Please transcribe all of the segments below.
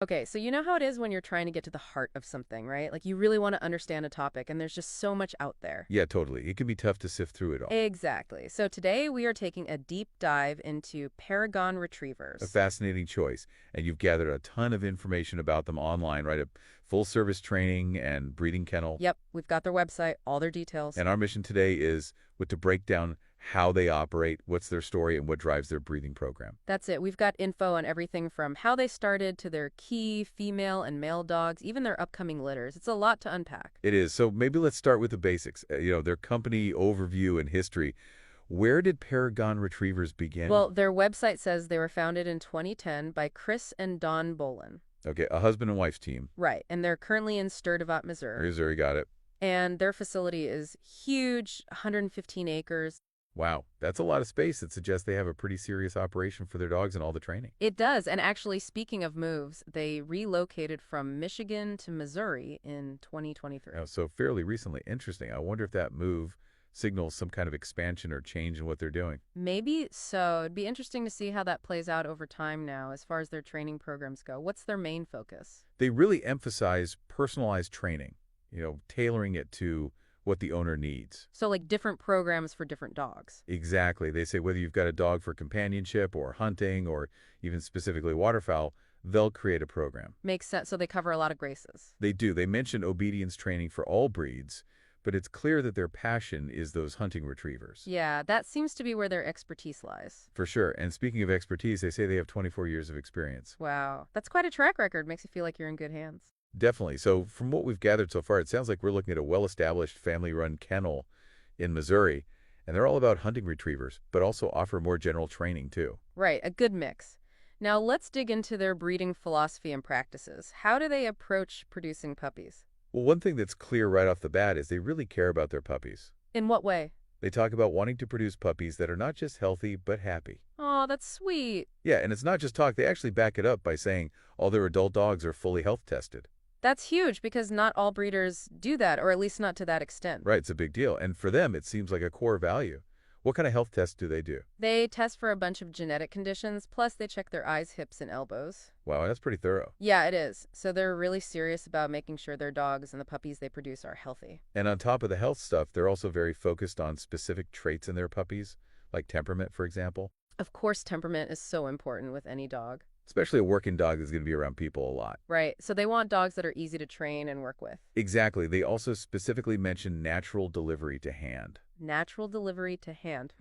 Okay, so you know how it is when you're trying to get to the heart of something, right? Like you really want to understand a topic, and there's just so much out there. Yeah, totally. It can be tough to sift through it all. Exactly. So today we are taking a deep dive into Paragon A Retrievers. fascinating choice. And you've gathered a ton of information about them online, right? A full service training and breeding kennel. Yep, we've got their website, all their details. And our mission today is to break down how they operate, what's their story, and what drives their breeding program. That's it. We've got info on everything from how they started to their key female and male dogs, even their upcoming litters. It's a lot to unpack. It is. So maybe let's start with the basics. Their company overview and history. Where did Paragon Retrievers begin? Well, their website says they were founded in 2010 by Chris and Don Bolin. Okay, a husband and wife team. Right, and they're currently in Sturtevant, Missouri. Missouri, got it. And their facility is huge, 115 acres. Wow, that's a lot of space. That suggests they have a pretty serious operation for their dogs and all the training. It does. And actually, speaking of moves, they relocated from Michigan to Missouri in 2023. So fairly recently. Interesting. I wonder if that move signals some kind of expansion or change in what they're doing. Maybe so. It'd be interesting to see how that plays out over time now as far as their training programs go. What's their main focus? They really emphasize personalized training, tailoring it to what the owner needs. So, like different programs for different dogs. Exactly. They say whether you've got a dog for companionship or hunting or even specifically waterfowl, they'll create a program. Makes sense. So, they cover a lot of graces. They do. They mention obedience training for all breeds, but it's clear that their passion is those hunting retrievers. Yeah, that seems to be where their expertise lies. For sure. And speaking of expertise, they say they have 24 years of experience. Wow. That's quite a track record. Makes you feel like you're in good hands. Definitely. So from what we've gathered so far, it sounds like we're looking at a well-established family-run kennel in Missouri, and they're all about hunting retrievers, but also offer more general training too. Right, a good mix. Now let's dig into their breeding philosophy and practices. How do they approach producing puppies? Well, one thing that's clear right off the bat is they really care about their puppies. In what way? They talk about wanting to produce puppies that are not just healthy, but happy. Oh, that's sweet. Yeah, and it's not just talk. They actually back it up by saying all their adult dogs are fully health tested. That's huge because not all breeders do that, or at least not to that extent. Right, it's a big deal. And for them, it seems like a core value. What kind of health tests do they do? They test for a bunch of genetic conditions, plus they check their eyes, hips, and elbows. Wow, that's pretty thorough. Yeah, it is. So they're really serious about making sure their dogs and the puppies they produce are healthy. And on top of the health stuff, they're also very focused on specific traits in their puppies, like temperament, for example. Of course, temperament is so important with any dog. Especially a working dog that's going to be around people a lot. Right, so they want dogs that are easy to train and work with. Exactly. They also specifically mention natural delivery to hand. Natural delivery to hand.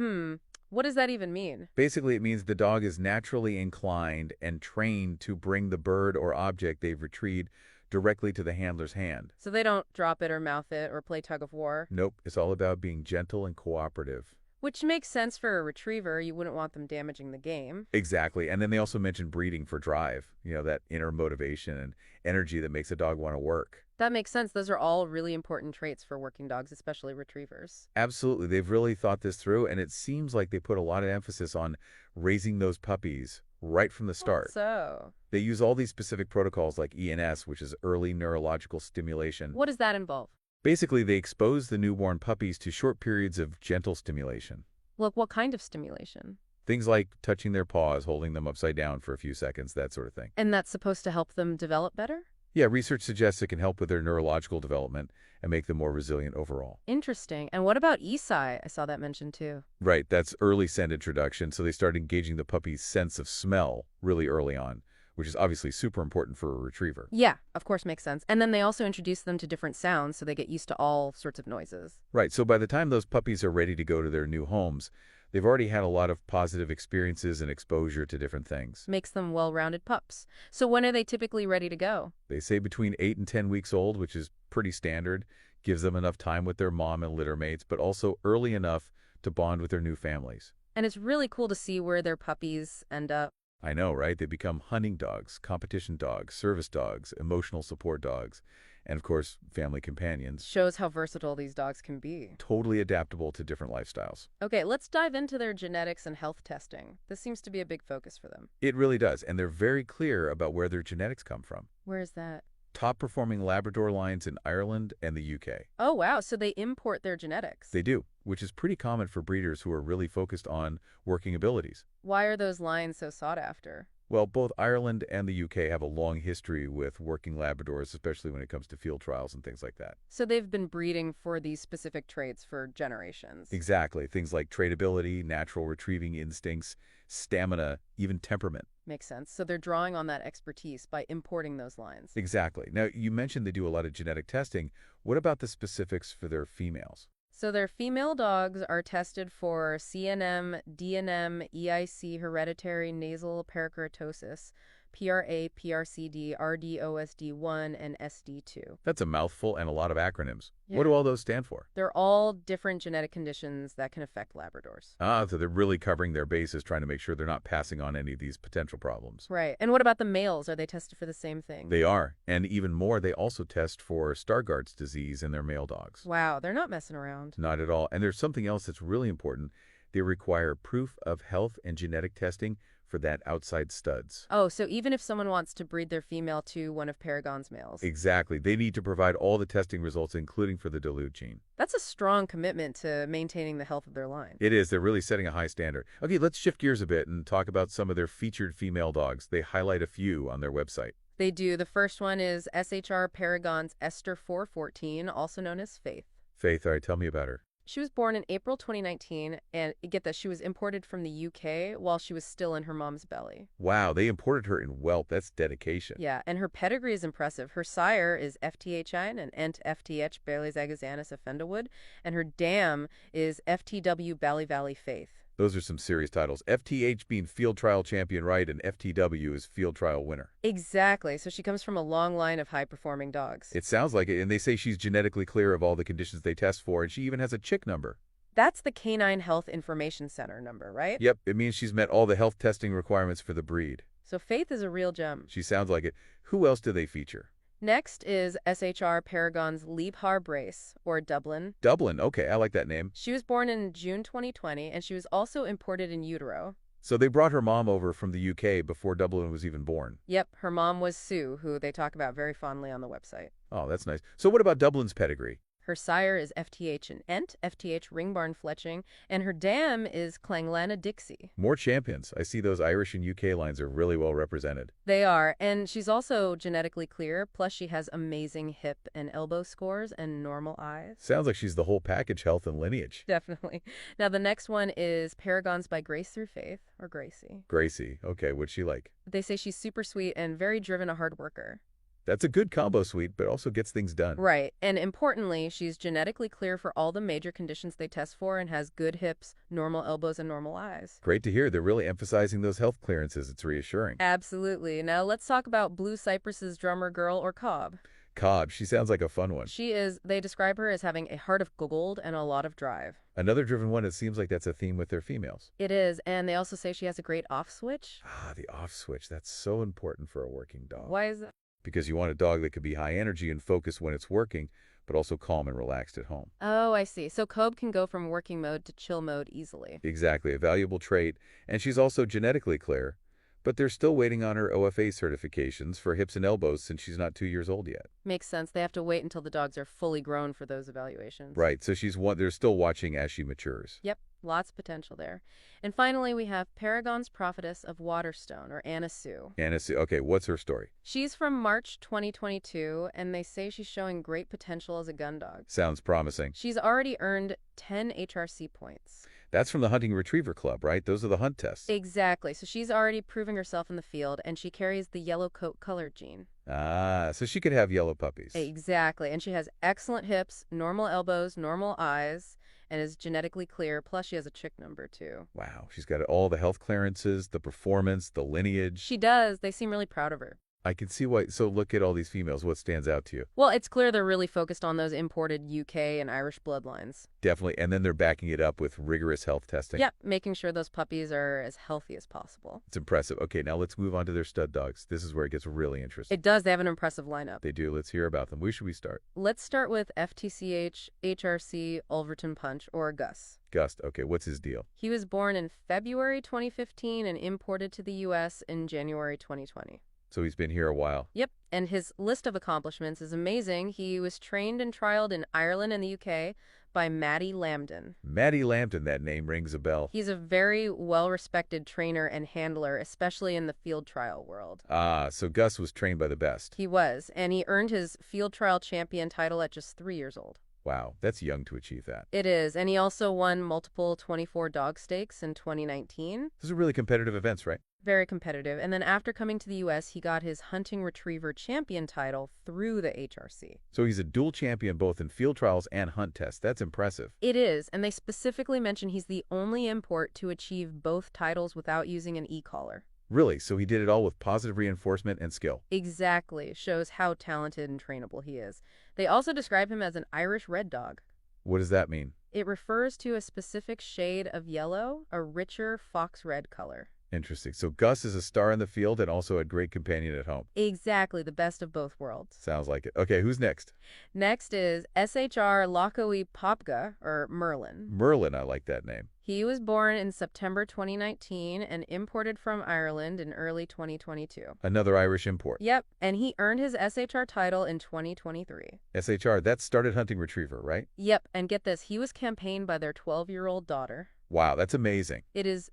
What does that even mean? Basically, it means the dog is naturally inclined and trained to bring the bird or object they've retrieved directly to the handler's hand. So they don't drop it or mouth it or play tug of war? Nope, it's all about being gentle and cooperative. Which makes sense for a retriever. You wouldn't want them damaging the game. Exactly. And then they also mention breeding for drive, that inner motivation and energy that makes a dog want to work. That makes sense. Those are all really important traits for working dogs, especially retrievers. Absolutely. They've really thought this through, and it seems like they put a lot of emphasis on raising those puppies right from the start. So, They use all these specific protocols like ENS, which is early neurological stimulation. what does that involve? Basically, they expose the newborn puppies to short periods of gentle stimulation. Look, what kind of stimulation? Things like touching their paws, holding them upside down for a few seconds, that sort of thing. And that's supposed to help them develop better? Yeah, research suggests it can help with their neurological development and make them more resilient overall. Interesting. And what about ESI? I saw that mentioned too. Right, that's early scent introduction, so they start engaging the puppy's sense of smell really early on, which is obviously super important for a retriever. Yeah, of course, makes sense. And then they also introduce them to different sounds so they get used to all sorts of noises. Right, so by the time those puppies are ready to go to their new homes, they've already had a lot of positive experiences and exposure to different things. Makes them well-rounded pups. So when are they typically ready to go? They say between 8 and 10 weeks old, which is pretty standard, gives them enough time with their mom and litter mates, but also early enough to bond with their new families. And it's really cool to see where their puppies end up. I know, right? They become hunting dogs, competition dogs, service dogs, emotional support dogs, and of course, family companions. Shows how versatile these dogs can be. Totally adaptable to different lifestyles. Okay, let's dive into their genetics and health testing. This seems to be a big focus for them. It really does, and they're very clear about where their genetics come from. Where is that? Top-performing Labrador lines in Ireland and the UK. Oh, wow, so they import their genetics. They do, which is pretty common for breeders who are really focused on working abilities. Why are those lions so sought after? Well, both Ireland and the UK have a long history with working Labradors, especially when it comes to field trials and things like that. So they've been breeding for these specific traits for generations. Exactly. Things like tradability, natural retrieving instincts, stamina, even temperament. Makes sense. So they're drawing on that expertise by importing those lines. Exactly. Now, you mentioned they do a lot of genetic testing. What about the specifics for their females? So their female dogs are tested for CNM, DNM, EIC, hereditary nasal parakeratosis, PRA, PRCD, RDOSD1, and SD2. That's a mouthful and a lot of acronyms. What Yeah. do all those stand for? They're all different genetic conditions that can affect Labradors. Ah, so they're really covering their bases, trying to make sure they're not passing on any of these potential problems. Right. And what about the males? Are they tested for the same thing? They are. And even more, they also test for Stargardt's disease in their male dogs. Wow, they're not messing around. Not at all. And there's something else that's really important. They require proof of health and genetic testing for that outside studs. Oh, so even if someone wants to breed their female to one of Paragon's males. Exactly. They need to provide all the testing results, including for the dilute gene. That's a strong commitment to maintaining the health of their line. It is. They're really setting a high standard. Okay, let's shift gears a bit and talk about some of their featured female dogs. They highlight a few on their website. They do. The first one is SHR Paragon's Esther 414, also known as Faith. Faith, all right, tell me about her. She was born in April 2019, and get this, she was imported from the UK while she was still in her mom's belly. Wow, they imported her in whelp. That's dedication. Yeah, and her pedigree is impressive. Her sire is FTHine and Ent FTH Bailey's Offendawood, and her dam is FTW Bally Valley Faith. Those are some serious titles. FTH being field trial champion, right? And FTW is field trial winner. Exactly. So she comes from a long line of high-performing dogs. It sounds like it, and they say she's genetically clear of all the conditions they test for, and she even has a chick number. That's the Canine Health Information Center number, right? Yep, it means she's met all the health testing requirements for the breed. So Faith is a real gem. She sounds like it. Who else do they feature? Next is SHR Paragon's Liebhaar Brace, or Dublin. Dublin. Okay, I like that name. She was born in June 2020, and she was also imported in utero. So they brought her mom over from the UK before Dublin was even born. Yep, her mom was Sue, who they talk about very fondly on the website. Oh, that's nice. So what about Dublin's pedigree? Her sire is FTH and Ent, FTH Ringbarn Fletching, and her dam is Clanglana Dixie. More champions. I see those Irish and UK lines are really well represented. They are, and she's also genetically clear, plus she has amazing hip and elbow scores and normal eyes. Sounds like she's the whole package, health and lineage. Definitely. Now, the next one is Paragons by Grace Through Faith, or Gracie. Gracie. Okay, what's she like? They say she's super sweet and very driven, a hard worker. That's a good combo suite, but also gets things done. Right, and importantly, she's genetically clear for all the major conditions they test for and has good hips, normal elbows, and normal eyes. Great to hear. They're really emphasizing those health clearances. It's reassuring. Absolutely. Now let's talk about Blue Cypress's drummer girl, or Cobb. Cobb, she sounds like a fun one. They describe her as having a heart of gold and a lot of drive. Another driven one, it seems like that's a theme with their females. It is, and they also say she has a great off switch. Ah, the off switch. That's so important for a working dog. Why is that? Because you want a dog that could be high energy and focused when it's working, but also calm and relaxed at home. Oh, I see. So Cobb can go from working mode to chill mode easily. Exactly, a valuable trait. And she's also genetically clear, but they're still waiting on her OFA certifications for hips and elbows since she's not 2 years old yet. Makes sense. They have to wait until the dogs are fully grown for those evaluations. Right, so they're still watching as she matures. Yep, lots of potential there. And finally, we have Paragon's Prophetess of Waterstone, or Anna Sue. Anna Sue, okay, what's her story? She's from March 2022, and they say she's showing great potential as a gun dog. Sounds promising. She's already earned 10 HRC points. That's from the Hunting Retriever Club, right? Those are the hunt tests. Exactly. So she's already proving herself in the field, and she carries the yellow coat color gene. Ah, so she could have yellow puppies. Exactly. And she has excellent hips, normal elbows, normal eyes, and is genetically clear. Plus, she has a chick number, too. Wow, she's got all the health clearances, the performance, the lineage. She does. They seem really proud of her. I can see why. So look at all these females. What stands out to you? Well, it's clear they're really focused on those imported UK and Irish bloodlines. Definitely. And then they're backing it up with rigorous health testing. Yep, making sure those puppies are as healthy as possible. It's impressive. Okay, now let's move on to their stud dogs. This is where it gets really interesting. It does. They have an impressive lineup. They do. Let's hear about them. Where should we start? Let's start with FTCH HRC Ulverton Punch, or Gus. Gust. Okay, what's his deal? He was born in February 2015 and imported to the U.S. in January 2020. So he's been here a while. Yep, and his list of accomplishments is amazing. He was trained and trialed in Ireland and the UK, by Matty Lambden. Matty Lambton, that name rings a bell. He's a very well-respected trainer and handler, especially in the field trial world. Ah, so Gus was trained by the best. He was, and he earned his field trial champion title at just 3 years old. Wow, that's young to achieve that. It is, and he also won multiple 24 dog stakes in 2019. Those are really competitive events, right? Very competitive. And then after coming to the U.S., he got his hunting retriever champion title through the HRC. So he's a dual champion both in field trials and hunt tests. That's impressive. It is, and they specifically mention he's the only import to achieve both titles without using an e-collar. Really, so he did it all with positive reinforcement and skill. Exactly. Shows how talented and trainable he is. They also describe him as an Irish red dog. What does that mean? It refers to a specific shade of yellow, a richer fox red color. Interesting. So Gus is a star in the field and also a great companion at home. Exactly, the best of both worlds. Sounds like it. Okay, who's next? Next is SHR Lochowi Popga, or Merlin. Merlin, I like that name. He was born in September 2019 and imported from Ireland in early 2022. Another Irish import. Yep, and he earned his SHR title in 2023. SHR, that's started hunting retriever, right? Yep, and get this, he was campaigned by their 12-year-old daughter. Wow, that's amazing.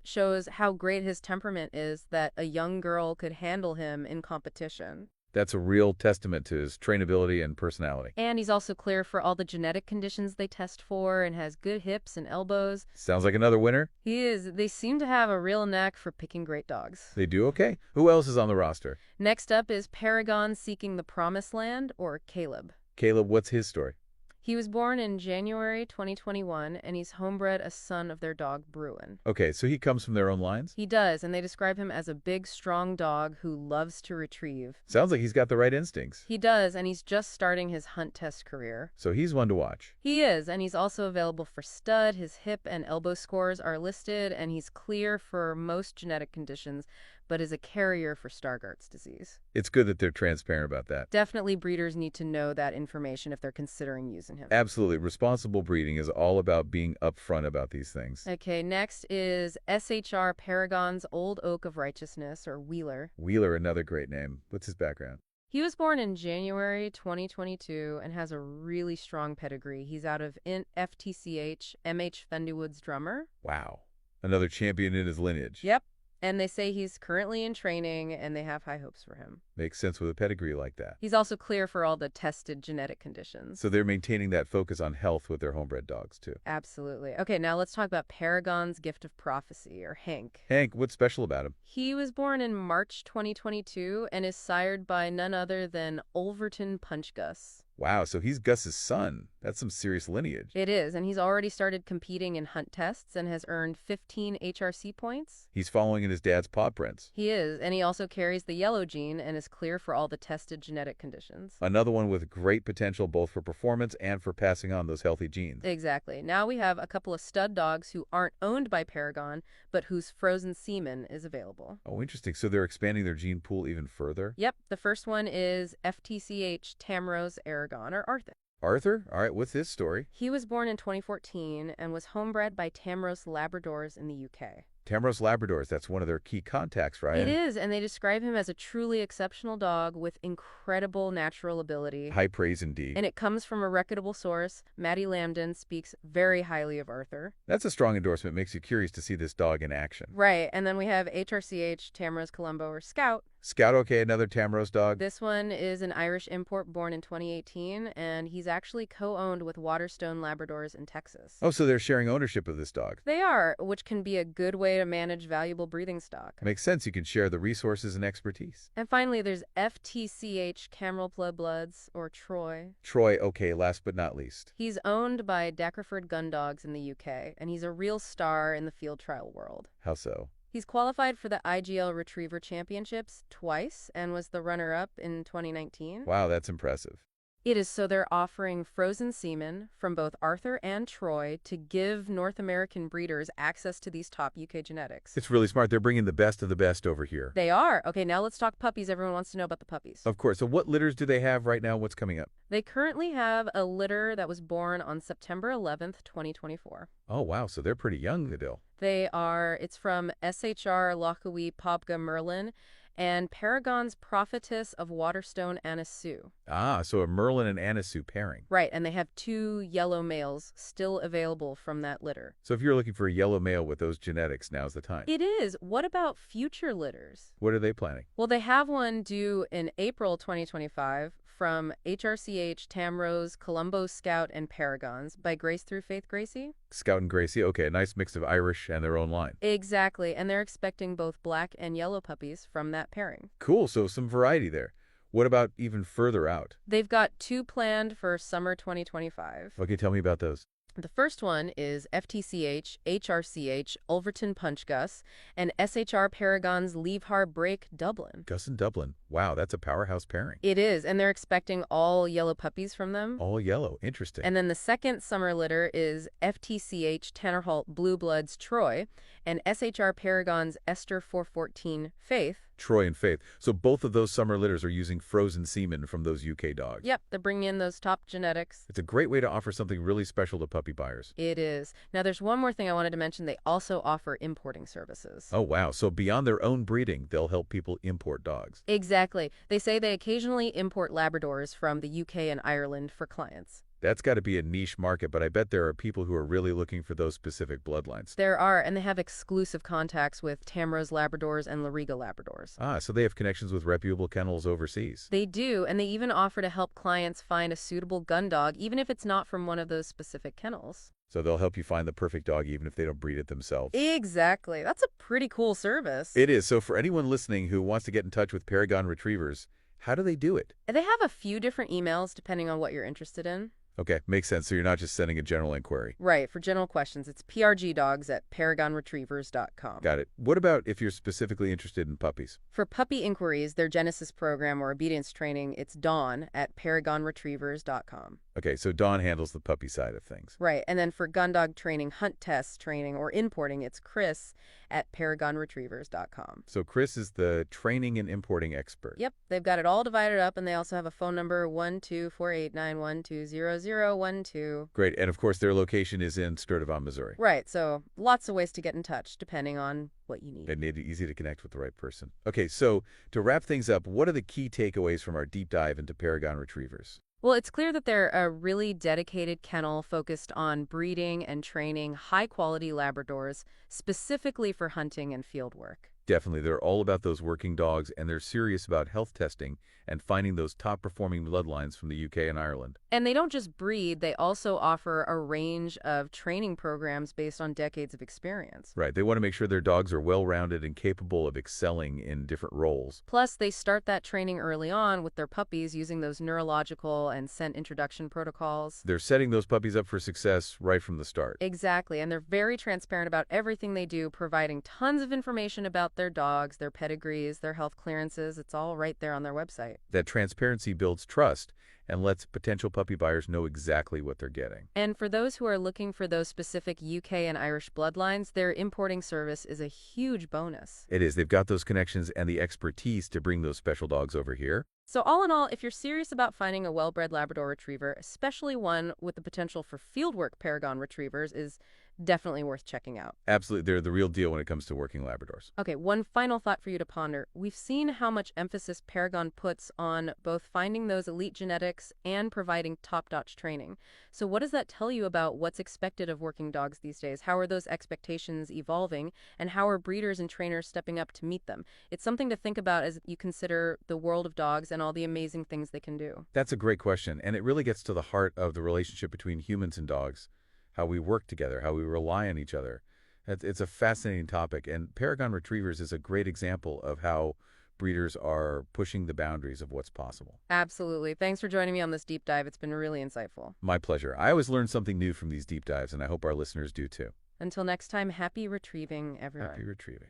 Shows how great his temperament is that a young girl could handle him in competition. That's a real testament to his trainability and personality. And he's also clear for all the genetic conditions they test for and has good hips and elbows. Sounds like another winner. He is. They seem to have a real knack for picking great dogs. They do? Okay. Who else is on the roster? Next up is Paragon Seeking the Promised Land, or Caleb. Caleb, what's his story? He was born in January 2021, and he's homebred a son of their dog, Bruin. Okay, so he comes from their own lines? He does, and they describe him as a big, strong dog who loves to retrieve. Sounds like he's got the right instincts. He does, and he's just starting his hunt test career. So he's one to watch. He is, and he's also available for stud. His hip and elbow scores are listed, and he's clear for most genetic conditions, but is a carrier for Stargardt's disease. It's good that they're transparent about that. Definitely breeders need to know that information if they're considering using him. Absolutely. Responsible breeding is all about being upfront about these things. Okay, next is SHR Paragon's Old Oak of Righteousness, or Wheeler. Wheeler, another great name. What's his background? He was born in January 2022 and has a really strong pedigree. He's out of FTCH, MH Fendywood's drummer. Wow. Another champion in his lineage. Yep. And they say he's currently in training, and they have high hopes for him. Makes sense with a pedigree like that. He's also clear for all the tested genetic conditions. So they're maintaining that focus on health with their homebred dogs, too. Absolutely. Okay, now let's talk about Paragon's Gift of Prophecy, or Hank. Hank, what's special about him? He was born in March 2022 and is sired by none other than Olverton Punchgus. Wow, so he's Gus's son. That's some serious lineage. It is, and he's already started competing in hunt tests and has earned 15 HRC points. He's following in his dad's paw prints. He is, and he also carries the yellow gene and is clear for all the tested genetic conditions. Another one with great potential both for performance and for passing on those healthy genes. Exactly. Now we have a couple of stud dogs who aren't owned by Paragon, but whose frozen semen is available. Oh, interesting. So they're expanding their gene pool even further? Yep, the first one is FTCH Tamrose Aragon, or Arthur. Arthur? All right, what's his story? He was born in 2014 and was homebred by Tamrose Labradors in the UK. Tamrose Labradors, that's one of their key contacts, right? It is, and they describe him as a truly exceptional dog with incredible natural ability. High praise indeed. And it comes from a reputable source. Matty Lambden speaks very highly of Arthur. That's a strong endorsement. Makes you curious to see this dog in action. Right, and then we have HRCH Tamrose Colombo, or Scout. Scout, okay, another Tamrose dog. This one is an Irish import born in 2018, and he's actually co-owned with Waterstone Labradors in Texas. Oh, so they're sharing ownership of this dog. They are, which can be a good way to manage valuable breeding stock. Makes sense. You can share the resources and expertise. And finally, there's FTCH Cameral Bloods, or Troy. Troy, okay, last but not least. He's owned by Dacreford Gun Dogs in the UK, and he's a real star in the field trial world. How so? He's qualified for the IGL Retriever Championships twice and was the runner-up in 2019. Wow, that's impressive. It is, so they're offering frozen semen from both Arthur and Troy to give North American breeders access to these top UK genetics. It's really smart. They're bringing the best of the best over here. They are. Okay, now let's talk puppies. Everyone wants to know about the puppies. Of course. So what litters do they have right now? What's coming up? They currently have a litter that was born on September 11th, 2024. Oh, wow. So they're pretty young, Adil. It's from SHR Lochowi Pobga Merlin, and Paragon's Prophetess of Waterstone Anise Sue. Ah, so a Merlin and Anisu pairing. Right, and they have 2 yellow males still available from that litter. So if you're looking for a yellow male with those genetics, now's the time. It is. What about future litters? What are they planning? Well, they have one due in April 2025 from HRCH, Tamrose, Colombo Scout, and Paragons by Grace Through Faith Gracie. Scout and Gracie, okay, a nice mix of Irish and their own line. Exactly, and they're expecting both black and yellow puppies from that pairing. Cool, so some variety there. What about even further out? They've got 2 planned for summer 2025. Okay, tell me about those. The first one is FTCH, HRCH, Ulverton Punch Gus, and SHR Paragon's Leave Break Dublin. Gus and Dublin. Wow, that's a powerhouse pairing. It is, and they're expecting all yellow puppies from them. All yellow. Interesting. And then the second summer litter is FTCH Tannerholt Blue Bloods Troy and SHR Paragon's Esther 414 Faith. Troy and Faith. So both of those summer litters are using frozen semen from those UK dogs. Yep, they're bringing in those top genetics. It's a great way to offer something really special to puppy buyers. It is. Now, there's one more thing I wanted to mention. They also offer importing services. Oh, wow. So beyond their own breeding, they'll help people import dogs. Exactly. They say they occasionally import Labradors from the UK and Ireland for clients. That's got to be a niche market, but I bet there are people who are really looking for those specific bloodlines. There are, and they have exclusive contacts with Tamrose Labradors and Lariga Labradors. Ah, so they have connections with reputable kennels overseas. They do, and they even offer to help clients find a suitable gun dog, even if it's not from one of those specific kennels. So they'll help you find the perfect dog even if they don't breed it themselves. Exactly. That's a pretty cool service. It is. So for anyone listening who wants to get in touch with Paragon Retrievers, how do they do it? They have a few different emails depending on what you're interested in. Okay, makes sense. So you're not just sending a general inquiry. Right. For general questions, it's prgdogs@paragonretrievers.com. Got it. What about if you're specifically interested in puppies? For puppy inquiries, their Genesis program or obedience training, it's dawn@paragonretrievers.com. Okay, so Dawn handles the puppy side of things. Right. And then for gun dog training, hunt tests training, or importing, it's Chris@paragonretrievers.com. So Chris is the training and importing expert. Yep. They've got it all divided up, and they also have a phone number 12489120012. Great. And of course, their location is in Sturtevant, Missouri. Right. So lots of ways to get in touch depending on what you need. They made it easy to connect with the right person. Okay, so to wrap things up, what are the key takeaways from our deep dive into Paragon Retrievers? Well, it's clear that they're a really dedicated kennel focused on breeding and training high-quality Labradors, specifically for hunting and field work. Definitely, they're all about those working dogs, and they're serious about health testing and finding those top-performing bloodlines from the UK and Ireland. And they don't just breed, they also offer a range of training programs based on decades of experience. Right, they want to make sure their dogs are well-rounded and capable of excelling in different roles. Plus, they start that training early on with their puppies using those neurological and scent introduction protocols. They're setting those puppies up for success right from the start. Exactly, and they're very transparent about everything they do, providing tons of information about their dogs, their pedigrees, their health clearances. It's all right there on their website. That transparency builds trust and lets potential puppy buyers know exactly what they're getting. And for those who are looking for those specific UK and Irish bloodlines, their importing service is a huge bonus. It is. They've got those connections and the expertise to bring those special dogs over here. So all in all, if you're serious about finding a well-bred Labrador Retriever, especially one with the potential for fieldwork Paragon Retrievers, is definitely worth checking out. Absolutely. They're the real deal when it comes to working Labradors. Okay, one final thought for you to ponder. We've seen how much emphasis Paragon puts on both finding those elite genetics and providing top-notch training. So what does that tell you about what's expected of working dogs these days? How are those expectations evolving, and how are breeders and trainers stepping up to meet them? It's something to think about as you consider the world of dogs and all the amazing things they can do. That's a great question, and it really gets to the heart of the relationship between humans and dogs, how we work together, how we rely on each other. It's a fascinating topic, and Paragon Retrievers is a great example of how breeders are pushing the boundaries of what's possible. Absolutely. Thanks for joining me on this deep dive. It's been really insightful. My pleasure. I always learn something new from these deep dives, and I hope our listeners do too. Until next time, happy retrieving, everyone. Happy retrieving.